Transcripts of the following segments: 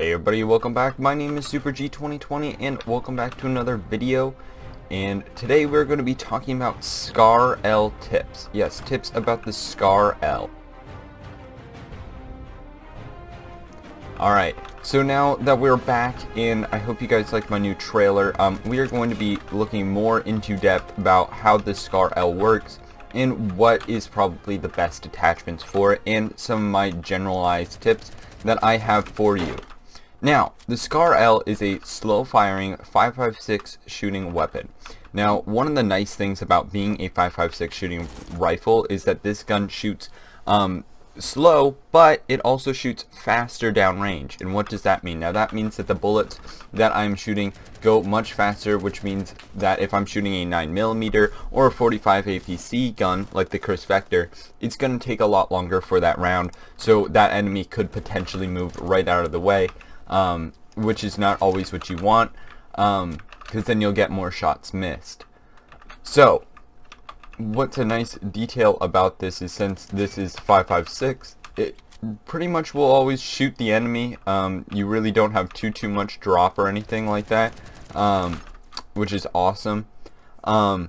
Hey everybody, welcome back. My name is Super G 2020 and welcome back to another video. And today we're going to be talking about Skyrim tips. Yes, tips about the Skyrim. Alright, so now that we're back and I hope you guys like my new trailer, we are going to be looking more into depth about how the Skyrim works and what is probably the best attachments for it and some of my generalized tips that I have for you. Now, the Skyrim is a slow-firing 5.56 shooting weapon. Now, one of the nice things about being a 5.56 shooting rifle is that this gun shoots slow, but it also shoots faster downrange. And what does that mean? Now, that means that the bullets that I'm shooting go much faster, which means that if I'm shooting a 9mm or a 45 APC gun, like the Chris Vector, it's going to take a lot longer for that round, so that enemy could potentially move right out of the way. Which is not always what you want, because then you'll get more shots missed. So, what's a nice detail about this is since this is 5.56, it pretty much will always shoot the enemy. You really don't have too much drop or anything like that, which is awesome. And,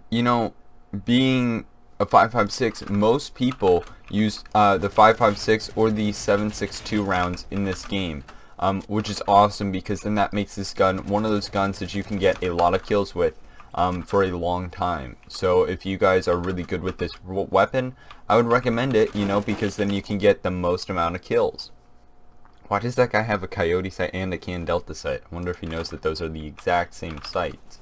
you know, being a 5.56, most people use the 5.56 or the 7.62 rounds in this game, which is awesome because then that makes this gun one of those guns that you can get a lot of kills with for a long time. So if you guys are really good with this weapon, I would recommend it, you know, because then you can get the most amount of kills. Why does that guy have a coyote sight and a can delta sight? I wonder if he knows that those are the exact same sights.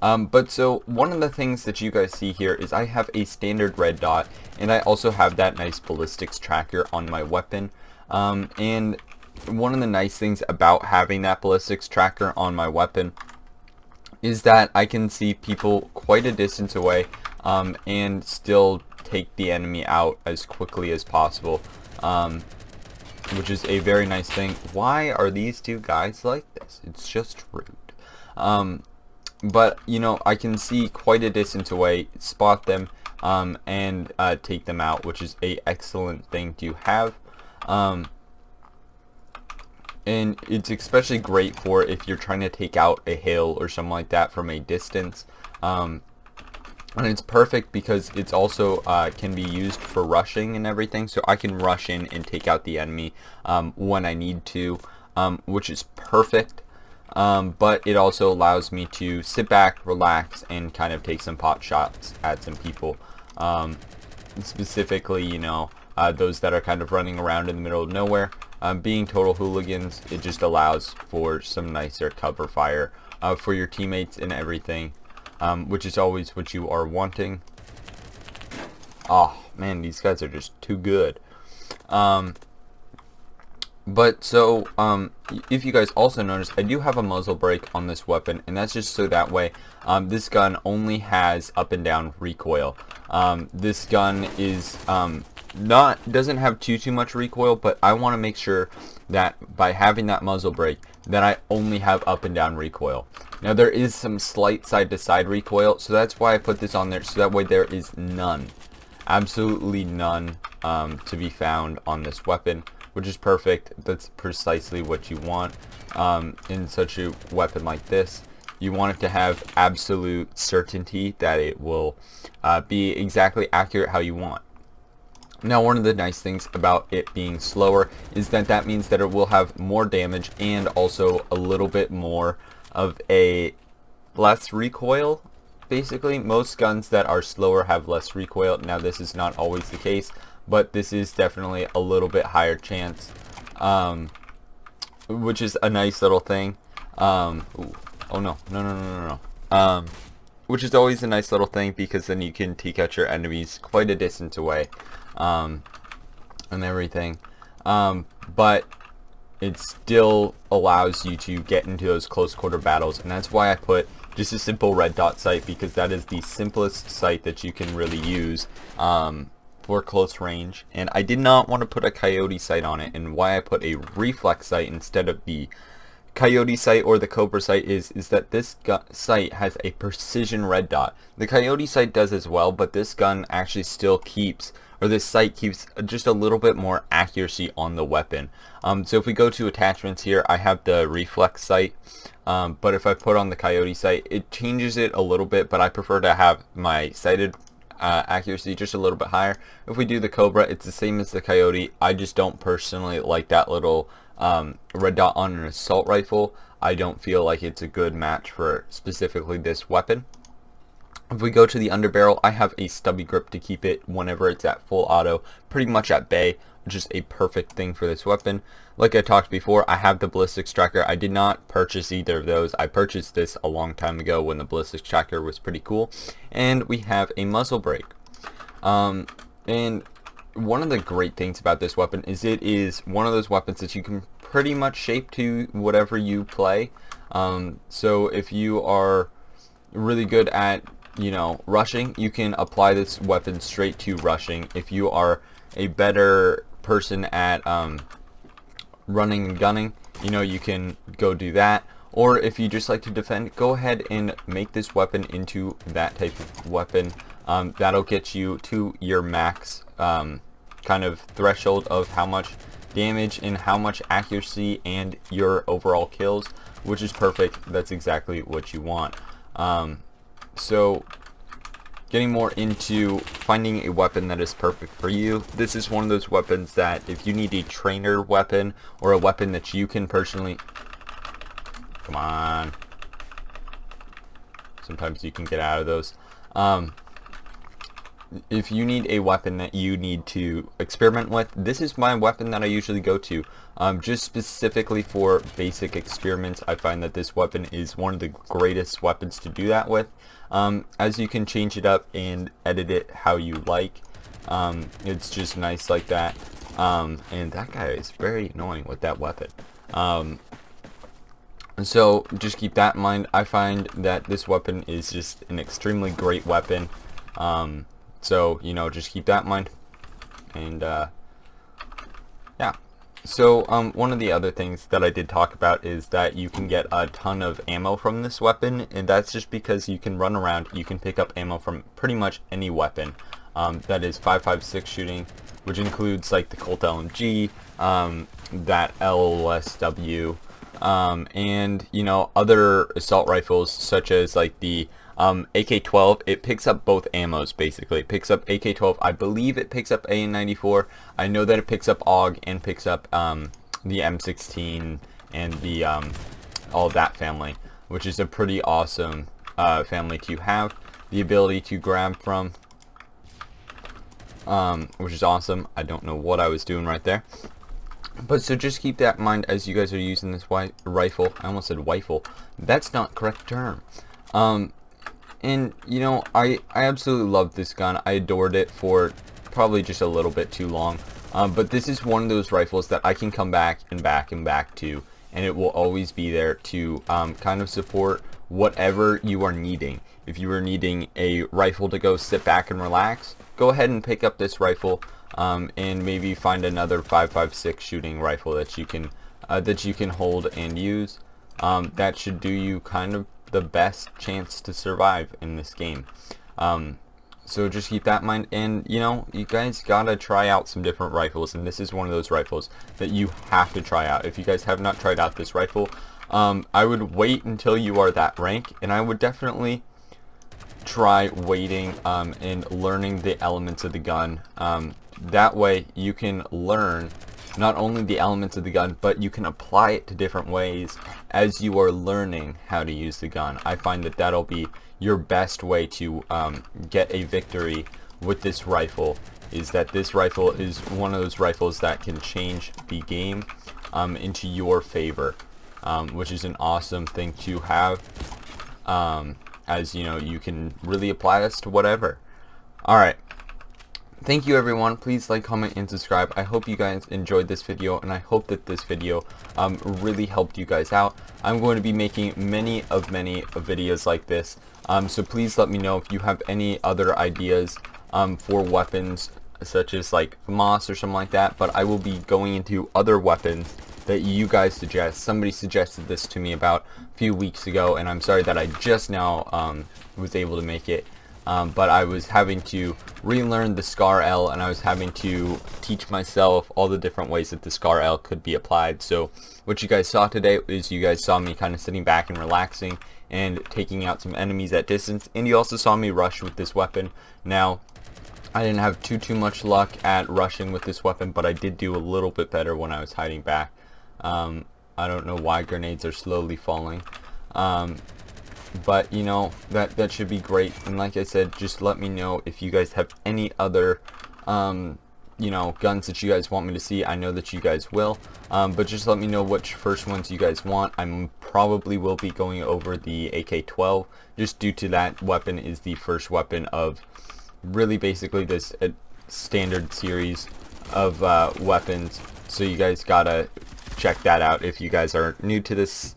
But so one of the things that you guys see here is I have a standard red dot and I also have that nice ballistics tracker on my weapon. And one of the nice things about having that ballistics tracker on my weapon is that I can see people quite a distance away and still take the enemy out as quickly as possible, which is a very nice thing. Why are these two guys like this? It's just rude. But, you know, I can see quite a distance away, spot them, and take them out, which is a excellent thing to have. And it's especially great for if you're trying to take out a hill or something like that from a distance. And it's perfect because it's also can be used for rushing and everything, so I can rush in and take out the enemy when I need to, which is perfect. But it also allows me to sit back, relax, and kind of take some pot shots at some people. Specifically, you know, those that are kind of running around in the middle of nowhere. Being total hooligans, it just allows for some nicer cover fire for your teammates and everything, which is always what you are wanting. Oh, man, these guys are just too good. But so, if you guys also notice, I do have a muzzle brake on this weapon, and that's just so that way, this gun only has up and down recoil. This gun is, doesn't have too much recoil, but I want to make sure that by having that muzzle brake, that I only have up and down recoil. Now there is some slight side to side recoil, so that's why I put this on there, so that way there is none, absolutely none, to be found on this weapon, which is perfect. That's precisely what you want in such a weapon like this. You want it to have absolute certainty that it will be exactly accurate how you want. Now, one of the nice things about it being slower is that that means that it will have more damage and also a little bit more of a less recoil. Basically, most guns that are slower have less recoil. Now, this is not always the case, but this is definitely a little bit higher chance, which is a nice little thing. Oh no. Which is always a nice little thing because then you can take out your enemies quite a distance away, and everything. But it still allows you to get into those close quarter battles, and that's why I put just a simple red dot sight, because that is the simplest sight that you can really use for close range. And I did not want to put a coyote sight on it, and why I put a reflex sight instead of the coyote sight or the cobra sight is that this sight has a precision red dot. The coyote sight does as well, but this gun actually still keeps, or this sight keeps just a little bit more accuracy on the weapon. So if we go to attachments here, I have the reflex sight, but if I put on the coyote sight, it changes it a little bit, but I prefer to have my sighted accuracy just a little bit higher. If we do the cobra, it's the same as the coyote. I just don't personally like that little red dot on an assault rifle. I don't feel like it's a good match for specifically this weapon. If we go to the underbarrel, I have a stubby grip to keep it whenever it's at full auto, pretty much at bay, which is a perfect thing for this weapon. Like I talked before, I have the ballistics tracker. I did not purchase either of those. I purchased this a long time ago when the ballistics tracker was pretty cool. And we have a muzzle brake. And one of the great things about this weapon is it is one of those weapons that you can pretty much shape to whatever you play. So if you are really good at, rushing, you can apply this weapon straight to rushing. If you are a better person at running and gunning, you can go do that. Or if you just like to defend, go ahead and make this weapon into that type of weapon. That'll get you to your max kind of threshold of how much damage and how much accuracy and your overall kills, which is perfect. That's exactly what you want. So getting more into finding a weapon that is perfect for you, this is one of those weapons that if you need a trainer weapon or a weapon that you can personally, come on, sometimes you can get out of those. If you need a weapon that you need to experiment with, this is my weapon that I usually go to. Just specifically for basic experiments, I find that this weapon is one of the greatest weapons to do that with. As you can change it up and edit it how you like. It's just nice like that. And that guy is very annoying with that weapon. So just keep that in mind. I find that this weapon is just an extremely great weapon. So, just keep that in mind. And, yeah. So, one of the other things that I did talk about is that you can get a ton of ammo from this weapon. And that's just because you can run around, you can pick up ammo from pretty much any weapon. That is 5.56 shooting, which includes, like, the Colt LMG, that LSW, and, other assault rifles, such as, like, the AK-12. It picks up both ammos, basically. It picks up AK-12. I believe it picks up AN-94. I know that it picks up AUG and picks up the M16 and the all of that family, which is a pretty awesome family to have the ability to grab from, which is awesome. I don't know what I was doing right there. But so just keep that in mind as you guys are using this rifle. I almost said rifle. That's not the correct term. And, I absolutely love this gun. I adored it for probably just a little bit too long. But this is one of those rifles that I can come back and back and back to. And it will always be there to kind of support whatever you are needing. If you are needing a rifle to go sit back and relax, go ahead and pick up this rifle. And maybe find another 5.56 shooting rifle that you can hold and use. That should do you kind of the best chance to survive in this game. So just keep that in mind, and you guys gotta try out some different rifles, and this is one of those rifles that you have to try out. If you guys have not tried out this rifle, I would wait until you are that rank, and I would definitely try waiting and learning the elements of the gun. That way you can learn not only the elements of the gun, but you can apply it to different ways as you are learning how to use the gun. I find that that'll be your best way to get a victory with this rifle, is that this rifle is one of those rifles that can change the game into your favor, which is an awesome thing to have, as you can really apply this to whatever. Alright. Thank you everyone. Please like, comment, and subscribe. I hope you guys enjoyed this video, and I hope that this video really helped you guys out. I'm going to be making many videos like this, so please let me know if you have any other ideas for weapons, such as like FAMAS or something like that. But I will be going into other weapons that you guys suggest. Somebody suggested this to me about a few weeks ago, and I'm sorry that I just now was able to make it. But I was having to relearn the Scar L, and I was having to teach myself all the different ways that the Scar L could be applied. So what you guys saw today is you guys saw me kind of sitting back and relaxing and taking out some enemies at distance, and you also saw me rush with this weapon. Now, I didn't have too much luck at rushing with this weapon, but I did do a little bit better when I was hiding back. I don't know why grenades are slowly falling. But you know, that should be great. And like I said, just let me know if you guys have any other you know, guns that you guys want me to see. I know that you guys will, but just let me know which first ones you guys want. I probably will be going over the AK-12, just due to that weapon is the first weapon of really basically this standard series of weapons. So you guys gotta check that out. If you guys are new to this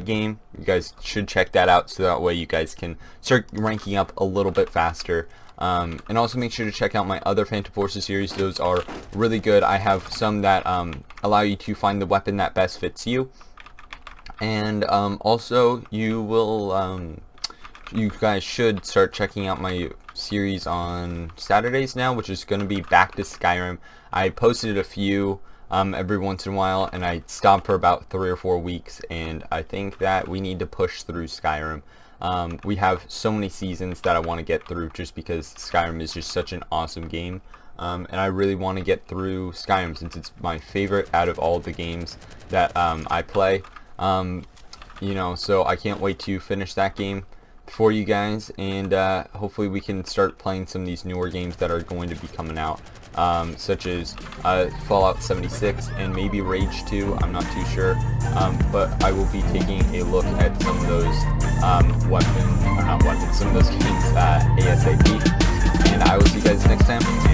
game, you guys should check that out, so that way you guys can start ranking up a little bit faster. And also make sure to check out my other Phantom Forces series. Those are really good. I have some that allow you to find the weapon that best fits you, and also you will you guys should start checking out my series on Saturdays now, which is going to be Back to Skyrim. I posted a few every once in a while, and I stopped for about 3 or 4 weeks, and I think that we need to push through Skyrim. We have so many seasons that I want to get through, just because Skyrim is just such an awesome game, and I really want to get through Skyrim since it's my favorite out of all the games that I play. You know, so I can't wait to finish that game for you guys, and hopefully we can start playing some of these newer games that are going to be coming out, such as Fallout 76 and maybe Rage 2. I'm not too sure, but I will be taking a look at some of those some of those games ASAP, and I will see you guys next time.